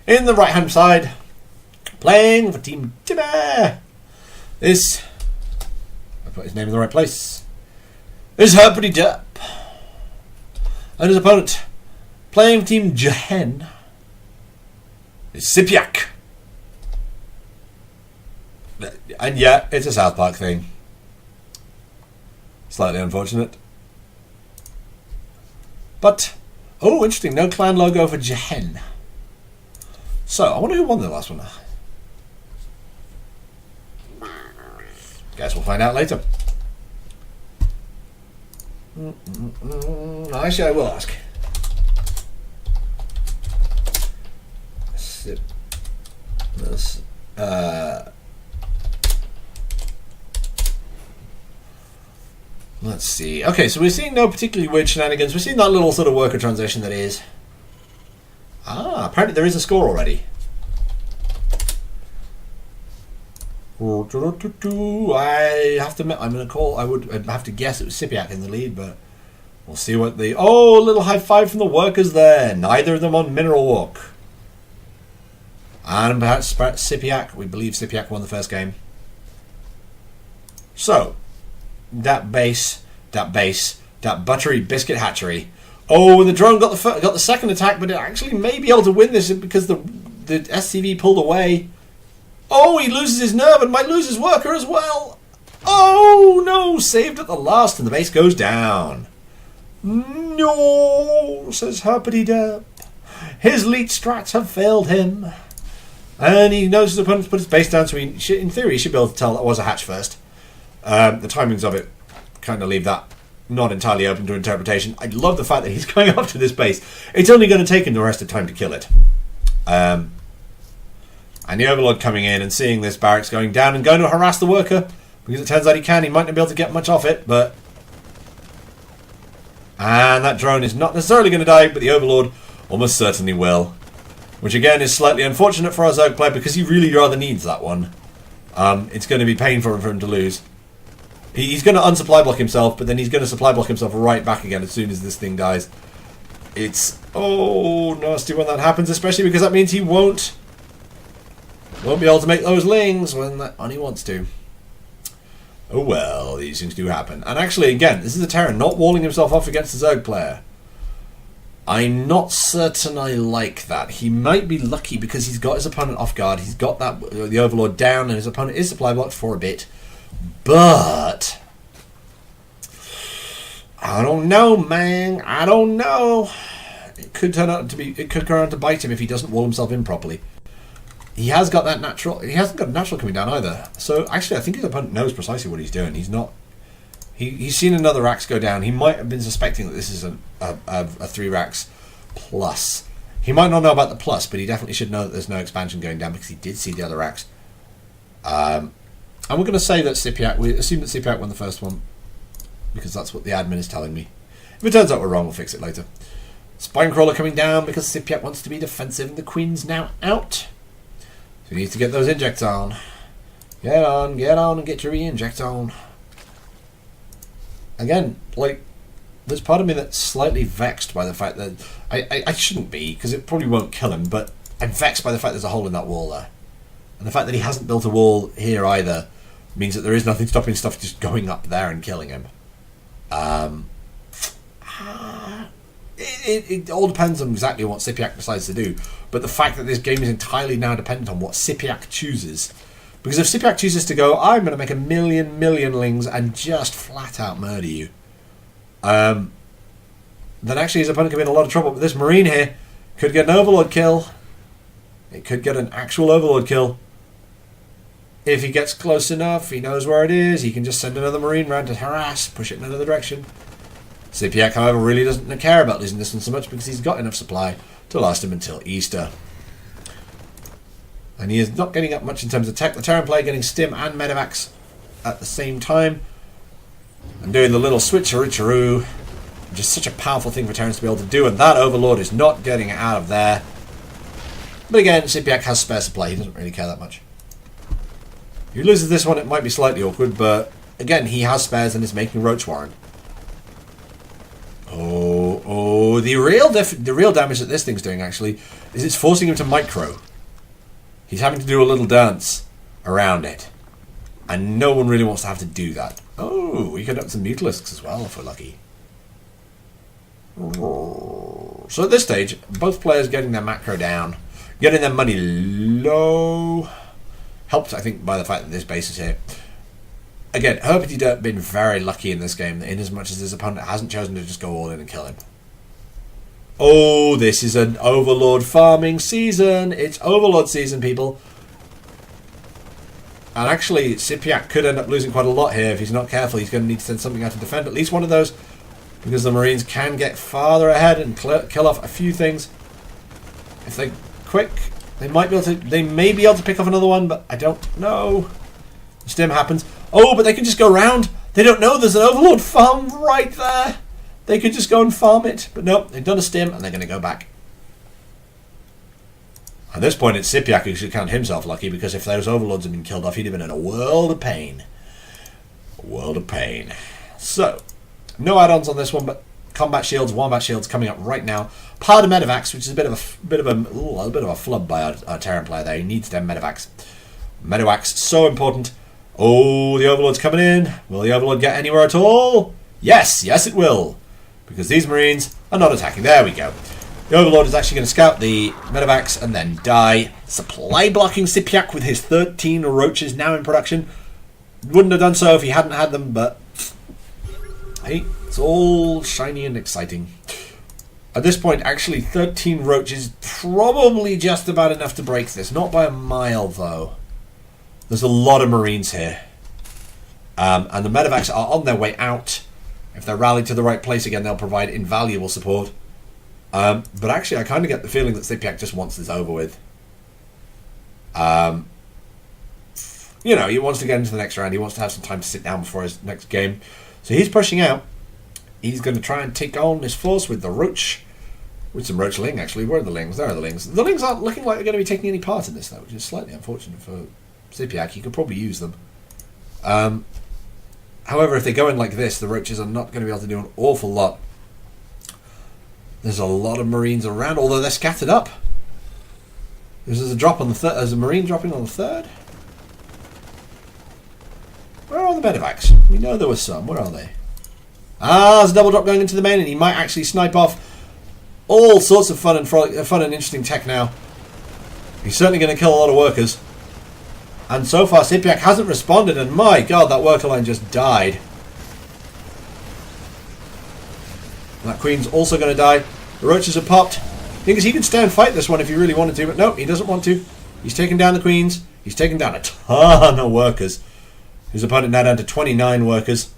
In the right-hand side, playing for Team Timmy, is... I put his name in the right place. Is HerpityDerp. And his opponent, playing for Team Jahen, is SYPIAC. And yeah, it's a South Park thing. Slightly unfortunate. But, oh, interesting. No clan logo for Jahen. So, I wonder who won the last one. Guess we'll find out later. Actually, I will ask. Let's see. Okay, so we're seeing no particularly weird shenanigans. We're seeing that little sort of worker transition that is. Ah, apparently there is a score already. I have to admit, I'm going to call. I'd have to guess it was SYPIAC in the lead, but we'll see what the. Oh, a little high five from the workers there. Neither of them on Mineral Walk. And perhaps SYPIAC. We believe SYPIAC won the first game. So, that buttery biscuit hatchery. Oh, and the drone got the second attack, but it actually may be able to win this because the SCV pulled away. Oh, he loses his nerve and might lose his worker as well. Oh, no. Saved at the last and the base goes down. No, says HerpityDerp. His leech strats have failed him. And he knows his opponent's put his base down, so in theory he should be able to tell that was a hatch first. The timings of it kind of leave that not entirely open to interpretation. I love the fact that he's going after this base. It's only going to take him the rest of the time to kill it. And the Overlord coming in and seeing this barracks going down and going to harass the worker. Because it turns out he can. He might not be able to get much off it, but... And that drone is not necessarily going to die, but the Overlord almost certainly will. Which again is slightly unfortunate for our Zerg player because he really rather needs that one. It's going to be painful for him to lose. He's going to unsupply block himself, but then he's going to supply block himself right back again as soon as this thing dies. It's... Oh, nasty when that happens, especially because that means he won't be able to make those lings when he wants to. Oh well, these things do happen. And actually, again, this is a Terran not walling himself off against the Zerg player. I'm not certain I like that. He might be lucky because he's got his opponent off guard. He's got the Overlord down, and his opponent is supply blocked for a bit. But I don't know, man. I don't know. It could turn out to be. It could go around to bite him if he doesn't wall himself in properly. He has got that natural. He hasn't got a natural coming down either. So actually, I think his opponent knows precisely what he's doing. He's not. He's seen another Rax go down. He might have been suspecting that this is a 3 Rax plus. He might not know about the plus, but he definitely should know that there's no expansion going down because he did see the other Rax. And we're going to say that SYPIAC. We assume that SYPIAC won the first one because that's what the admin is telling me. If it turns out we're wrong, we'll fix it later. Spinecrawler coming down because SYPIAC wants to be defensive and the Queen's now out. So he needs to get those injects on. Get on, and get your re-inject on. Again, like, there's part of me that's slightly vexed by the fact that... I shouldn't be, because it probably won't kill him, but I'm vexed by the fact there's a hole in that wall there. And the fact that he hasn't built a wall here either means that there is nothing stopping stuff just going up there and killing him. It all depends on exactly what SYPIAC decides to do. But the fact that this game is entirely now dependent on what SYPIAC chooses. Because if SYPIAC chooses to go, I'm going to make a million lings and just flat out murder you, then actually his opponent could be in a lot of trouble. But this Marine here could get an Overlord kill. It could get an actual Overlord kill. If he gets close enough, he knows where it is, he can just send another Marine round to harass, push it in another direction. SYPIAC, however, really doesn't care about losing this one so much because he's got enough supply to last him until Easter. And he is not getting up much in terms of tech. The Terran player getting Stim and Medivacs at the same time. And doing the little switcheroo, which is such a powerful thing for Terrans to be able to do. And that Overlord is not getting it out of there. But again, SYPIAC has spare supply. He doesn't really care that much. If he loses this one, it might be slightly awkward. But again, he has spares and is making Roach Warren. Oh No, the real damage that this thing's doing, actually, is it's forcing him to micro. He's having to do a little dance around it. And no one really wants to have to do that. Oh, we could have some Mutalisks as well, if we're lucky. So at this stage, both players getting their macro down, getting their money low. Helped, I think, by the fact that this base is here. Again, HerpityDerp been very lucky in this game, in as much as his opponent hasn't chosen to just go all in and kill him. Oh, this is an Overlord farming season. It's Overlord season, people. And actually, SYPIAC could end up losing quite a lot here if he's not careful. He's going to need to send something out to defend at least one of those, because the Marines can get farther ahead and kill off a few things. If they're quick, they might be able to. They may be able to pick off another one, but I don't know. The stim happens. Oh, but they can just go around. They don't know there's an Overlord farm right there. They could just go and farm it, but no, they've done a stim and they're going to go back. At this point, it's SYPIAC who should count himself lucky, because if those Overlords had been killed off, he'd have been in a world of pain. A world of pain. So, no add-ons on this one, but combat shields, wombat shields coming up right now. Powder medevacs, which is a bit of a flub by our Terran player there. He needs them medevacs. Medevacs, so important. Oh, the Overlord's coming in. Will the Overlord get anywhere at all? Yes, yes it will. Because these Marines are not attacking. There we go. The Overlord is actually going to scout the medevacs and then die. Supply blocking SYPIAC with his 13 roaches now in production. Wouldn't have done so if he hadn't had them, but hey, it's all shiny and exciting. At this point, actually, 13 roaches probably just about enough to break this. Not by a mile, though. There's a lot of Marines here. And the medevacs are on their way out. If they're rallied to the right place again, they'll provide invaluable support. But actually, I kind of get the feeling that SYPIAC just wants this over with. You know, he wants to get into the next round. He wants to have some time to sit down before his next game. So he's pushing out. He's going to try and take on this force with the Roach. With some Roach Ling, actually. Where are the Lings? There are the Lings. The Lings aren't looking like they're going to be taking any part in this, though, which is slightly unfortunate for SYPIAC. He could probably use them. However, if they go in like this, the Roaches are not going to be able to do an awful lot. There's a lot of Marines around, although they're scattered up. There's a drop on the third. There's a Marine dropping on the third. Where are the medevacs? We know there was some. Where are they? Ah, there's a double drop going into the main, and he might actually snipe off all sorts of fun and interesting tech now. He's certainly going to kill a lot of workers. And so far, SYPIAC hasn't responded, and my god, that worker line just died. And that Queen's also going to die. The Roaches have popped. Because he could stay and fight this one if he really wanted to, but no, he doesn't want to. He's taken down the Queens. He's taken down a ton of workers. His opponent now down to 29 workers.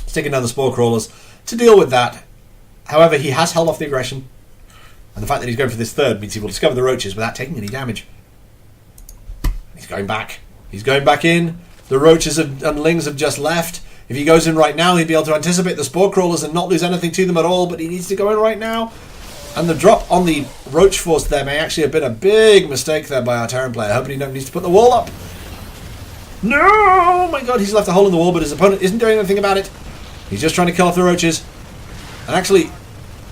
He's taken down the Spore Crawlers to deal with that. However, he has held off the aggression. And the fact that he's going for this third means he will discover the Roaches without taking any damage. He's going back. He's going back in. The Roaches and Lings have just left. If he goes in right now, he'd be able to anticipate the Spore Crawlers and not lose anything to them at all, but he needs to go in right now. And the drop on the Roach Force there may actually have been a big mistake there by our Terran player. HerpityDerp needs to put the wall up. No! Oh my god, he's left a hole in the wall, but his opponent isn't doing anything about it. He's just trying to kill off the Roaches. And actually,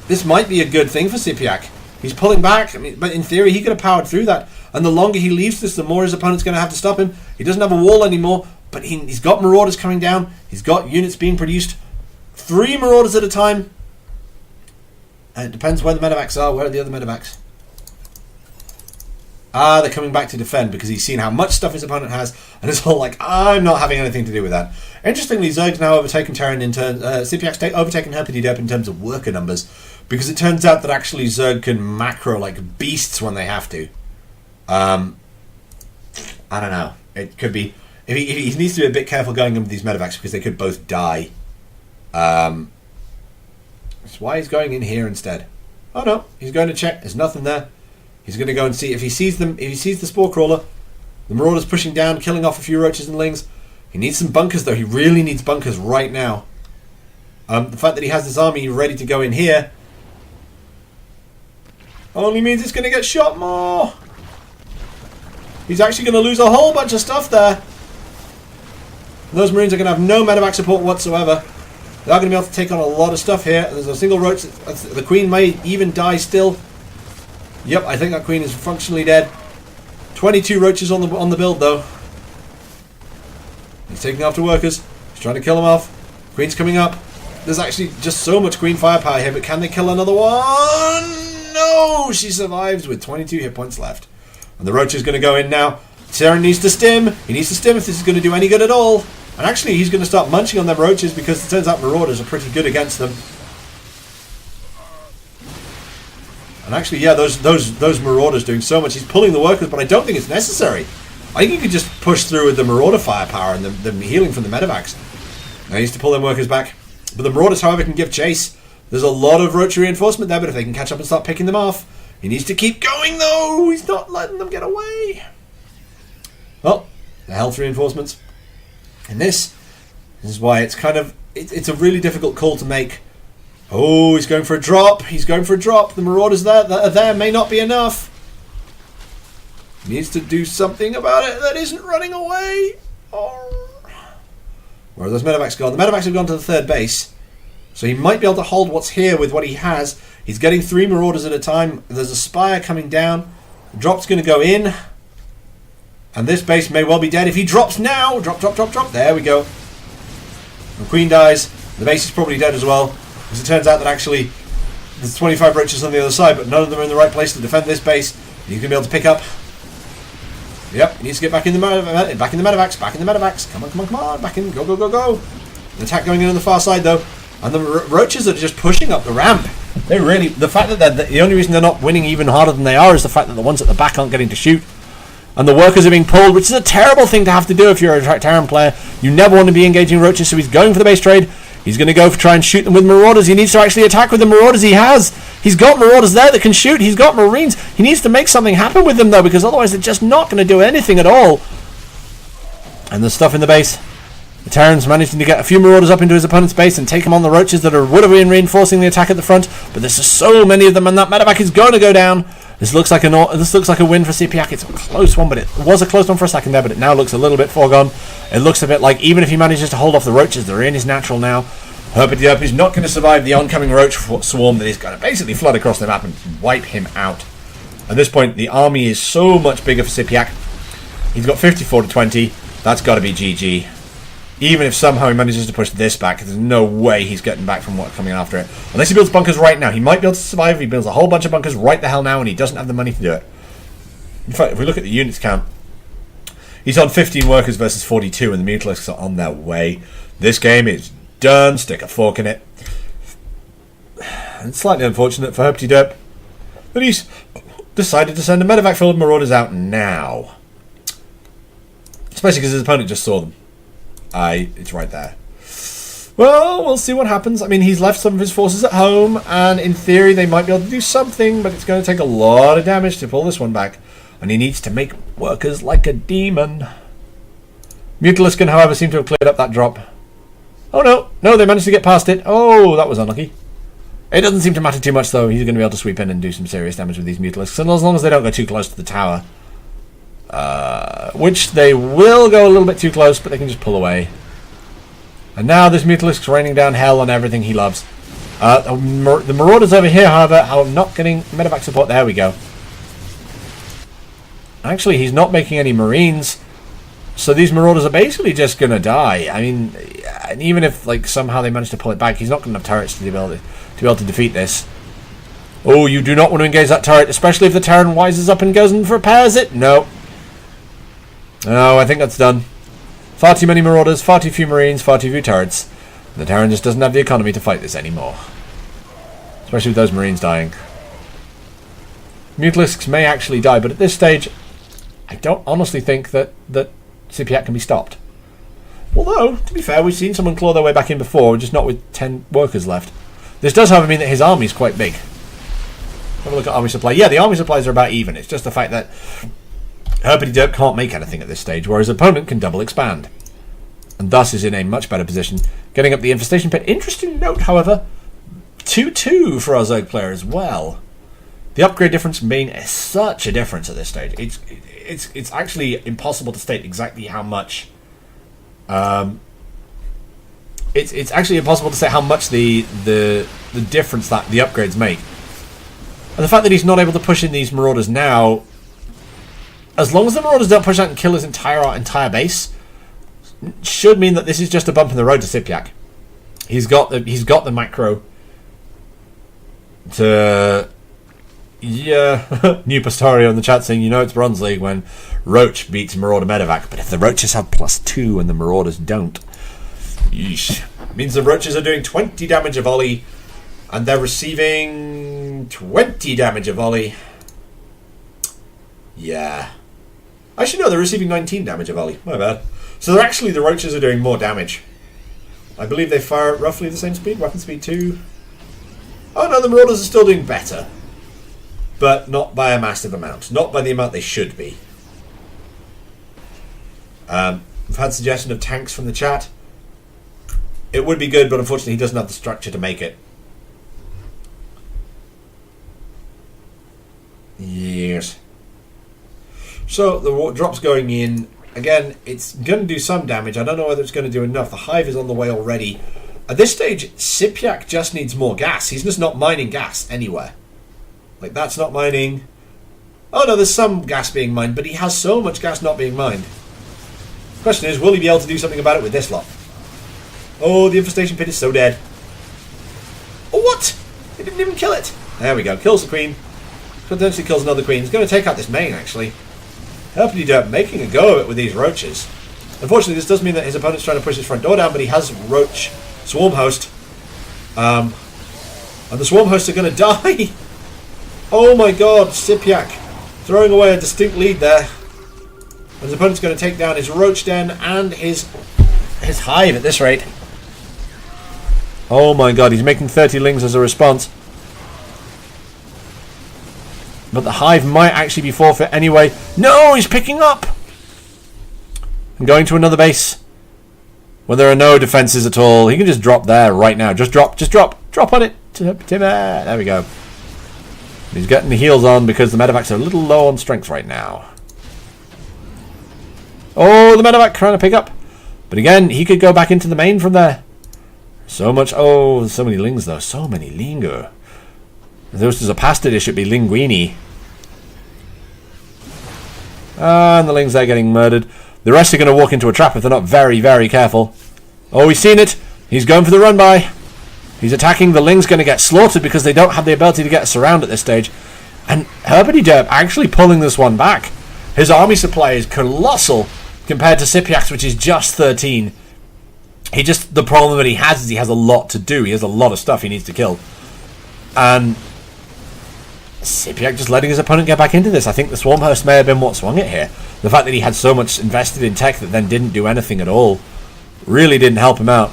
this might be a good thing for SYPIAC. He's pulling back, but in theory, he could have powered through that. And the longer he leaves this, the more his opponent's going to have to stop him. He doesn't have a wall anymore, but he's got Marauders coming down. He's got units being produced. 3 Marauders at a time. And it depends where the medevacs are. Where are the other medevacs? Ah, they're coming back to defend because he's seen how much stuff his opponent has, and it's all like, I'm not having anything to do with that. Interestingly, Zerg's now overtaken Terran in terms. SYPIAC's overtaken HerpityDerp in terms of worker numbers, because it turns out that actually Zerg can macro like beasts when they have to. I don't know. It could be. If he needs to be a bit careful going in with these medevacs because they could both die. That's why he's going in here instead. Oh no, he's going to check. There's nothing there. He's going to go and see if he sees them. If he sees the Spore Crawler, the Marauder's pushing down, killing off a few Roaches and Lings. He needs some bunkers though. He really needs bunkers right now. The fact that he has this army ready to go in here only means it's going to get shot more. He's actually going to lose a whole bunch of stuff there. Those Marines are going to have no medevac support whatsoever. They are going to be able to take on a lot of stuff here. There's a single roach. The queen may even die still. Yep, I think that queen is functionally dead. 22 roaches on the build though. He's taking after workers. He's trying to kill them off. Queen's coming up. There's actually just so much queen firepower here, but can they kill another one? No! She survives with 22 hit points left. And the roach is going to go in now. Terran needs to stim. He needs to stim if this is going to do any good at all. And actually, he's going to start munching on them roaches because it turns out marauders are pretty good against them. And actually, yeah, those marauders doing so much. He's pulling the workers, but I don't think it's necessary. I think he could just push through with the marauder firepower and the healing from the medevacs. Now he needs to pull them workers back. But the marauders, however, can give chase. There's a lot of roach reinforcement there, but if they can catch up and start picking them off, he needs to keep going, though. He's not letting them get away. Well, the health reinforcements. And this is why it's kind of... It's a really difficult call to make. Oh, he's going for a drop. He's going for a drop. The marauders that are there may not be enough. He needs to do something about it that isn't running away. Oh. Where are those medevacs gone? The medevacs have gone to the third base. So he might be able to hold what's here with what he has. He's getting 3 marauders at a time. There's a spire coming down. The drop's going to go in. And this base may well be dead if he drops now. Drop, drop, drop, drop. There we go. The queen dies. The base is probably dead as well. Because it turns out that actually there's 25 roaches on the other side, but none of them are in the right place to defend this base. He's going to be able to pick up. Yep, he needs to get back in the medevacs. Back in the medevacs. Come on, come on, come on. Back in. Go, go, go, go. An attack going in on the far side, though. And the roaches are just pushing up the ramp. They really... The fact that the only reason they're not winning even harder than they are is the fact that the ones at the back aren't getting to shoot. And the workers are being pulled, which is a terrible thing to have to do if you're a Terran player. You never want to be engaging roaches, so he's going for the base trade. He's going to go for try and shoot them with marauders. He needs to actually attack with the marauders he has. He's got marauders there that can shoot. He's got marines. He needs to make something happen with them, though, because otherwise they're just not going to do anything at all. And there's stuff in the base. The Terran's managing to get a few marauders up into his opponent's base and take him on the roaches that would have been reinforcing the attack at the front. But there's just so many of them, and that medevac is going to go down. This looks like a win for SYPIAC. It's a close one, but it was a close one for a second there, but it now looks a little bit foregone. It looks a bit like even if he manages to hold off the roaches, they're in his natural now. HerpityDerp is not going to survive the oncoming roach swarm that is going to basically flood across the map and wipe him out. At this point, the army is so much bigger for SYPIAC. He's got 54 to 20. That's got to be GG. Even if somehow he manages to push this back, there's no way he's getting back from what's coming after it. Unless he builds bunkers right now. He might be able to survive if he builds a whole bunch of bunkers right the hell now and he doesn't have the money to do it. In fact, if we look at the units count, he's on 15 workers versus 42 and the Mutalisks are on their way. This game is done. Stick a fork in it. It's slightly unfortunate for HerpityDerp that he's decided to send a medevac full of marauders out now. Especially because his opponent just saw them. It's right there. Well, we'll see what happens. I mean, he's left some of his forces at home, and in theory they might be able to do something, but it's going to take a lot of damage to pull this one back, and he needs to make workers like a demon. Mutalisk can, however, seem to have cleared up that drop. Oh, no, they managed to get past it. Oh, that was unlucky. It doesn't seem to matter too much, though. He's going to be able to sweep in and do some serious damage with these Mutalisks, and as long as they don't go too close to the tower. Which they will go a little bit too close, but they can just pull away. And now this Mutalisk's raining down hell on everything he loves. The Marauders over here, however, are not getting medevac support. There we go. Actually, he's not making any Marines, so these Marauders are basically just going to die. I mean, and even if like somehow they manage to pull it back, he's not going to have turrets to be able to defeat this. Oh, you do not want to engage that turret, especially if the Terran wises up and goes and repairs it. No. No, I think that's done. Far too many Marauders, far too few Marines, far too few turrets. The Terran just doesn't have the economy to fight this anymore. Especially with those Marines dying. Mutalisks may actually die, but at this stage, I don't honestly think that SYPIAC can be stopped. Although, to be fair, we've seen someone claw their way back in before, just not with 10 workers left. This does, however, mean that his army is quite big. Have a look at army supply. Yeah, the army supplies are about even. It's just the fact that HerpityDerp can't make anything at this stage, whereas his opponent can double expand. And thus is in a much better position. Getting up the infestation pit. Interesting note, however, 2-2 for our Zerg player as well. The upgrade difference being such a difference at this stage. It's actually impossible to state exactly how much it's actually impossible to say how much the difference that the upgrades make. And the fact that he's not able to push in these Marauders now, as long as the Marauders don't push out and kill his entire base, should mean that this is just a bump in the road to SYPIAC. He's got the macro to... Yeah, new Pastorio in the chat saying, you know it's Bronze League when Roach beats Marauder Medevac, but if the Roaches have +2 and the Marauders don't, yeesh. Means the Roaches are doing 20 damage a volley and they're receiving 20 damage a volley. Yeah. Actually, no, they're receiving 19 damage a volley. My bad. So they're actually, the Roaches are doing more damage. I believe they fire at roughly the same speed, weapon speed 2. Oh no, the Marauders are still doing better. But not by a massive amount. Not by the amount they should be. We've had suggestion of tanks from the chat. It would be good, but unfortunately he doesn't have the structure to make it. Yes. So the drop's going in. Again, it's going to do some damage. I don't know whether it's going to do enough. The hive is on the way already. At this stage, SYPIAC just needs more gas. He's just not mining gas anywhere. Like, that's not mining. Oh no, there's some gas being mined, but he has so much gas not being mined. The question is, will he be able to do something about it with this lot? Oh, the infestation pit is so dead. Oh, what? He didn't even kill it. There we go. Kills the queen. Potentially kills another queen. He's going to take out this main, actually. HerpityDerp making a go of it with these roaches. Unfortunately, this does mean that his opponent's trying to push his front door down, but he has Roach Swarm Host. And the Swarm Hosts are going to die. Oh my god, SYPIAC throwing away a distinct lead there. And his opponent's going to take down his Roach Den and his hive at this rate. Oh my god, he's making 30 lings as a response. But the hive might actually be forfeit anyway. No, he's picking up! And going to another base. When there are no defenses at all. He can just drop there right now. Just drop. Drop on it. There we go. He's getting the heals on because the medevacs are a little low on strength right now. Oh, the medevac trying to pick up. But again, he could go back into the main from there. So much. Oh, so many lings though. So many linger. If this was a pasta dish, it'd be linguine. And the lings there getting murdered. The rest are going to walk into a trap if they're not very, very careful. Oh, he's seen it. He's going for the run by. He's attacking. The ling's going to get slaughtered because they don't have the ability to get us around at this stage. And HerpityDerp actually pulling this one back. His army supply is colossal compared to SYPIAC's, which is just 13. The problem that he has is he has a lot to do. He has a lot of stuff he needs to kill. And SYPIAC just letting his opponent get back into this. I think the Swarm Host may have been what swung it here. The fact that he had so much invested in tech that then didn't do anything at all really didn't help him out.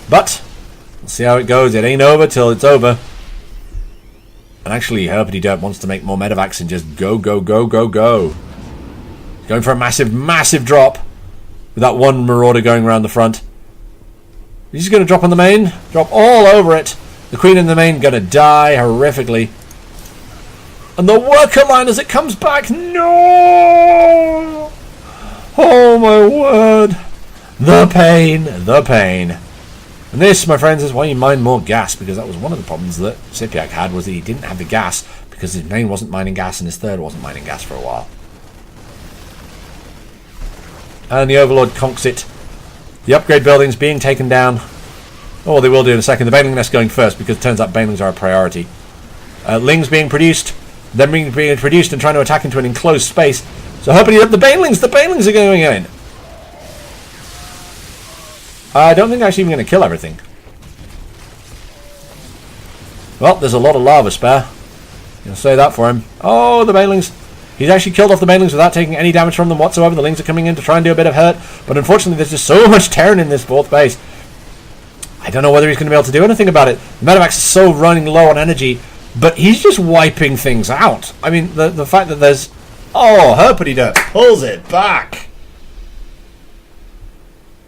But we'll see how it goes. It ain't over till it's over. And actually, HerpityDerp wants to make more medevacs and just go. Going for a massive, massive drop with that one Marauder going around the front. He's going to drop on the main. Drop all over it. The queen in the main going to die horrifically. And the worker line as it comes back. No! Oh my word. The pain. The pain. And this, my friends, is why you mine more gas, because that was one of the problems that SYPIAC had, was that he didn't have the gas because his main wasn't mining gas and his third wasn't mining gas for a while. And the Overlord conks it. The upgrade buildings being taken down. Oh, they will do in a second. The Baneling Nest going first because it turns out Banelings are a priority. Lings being produced. Then being produced and trying to attack into an enclosed space. So HerpityDerp, the Banelings are going in. I don't think they're actually even going to kill everything. Well, there's a lot of lava spare. You'll say that for him. Oh, the Banelings. He's actually killed off the Banelings without taking any damage from them whatsoever. The Lings are coming in to try and do a bit of hurt. But unfortunately, there's just so much Terran in this fourth base. I don't know whether he's going to be able to do anything about it. The medevacs are so running low on energy. But he's just wiping things out. I mean, the fact that there's... Oh, HerpityDerp pulls it back.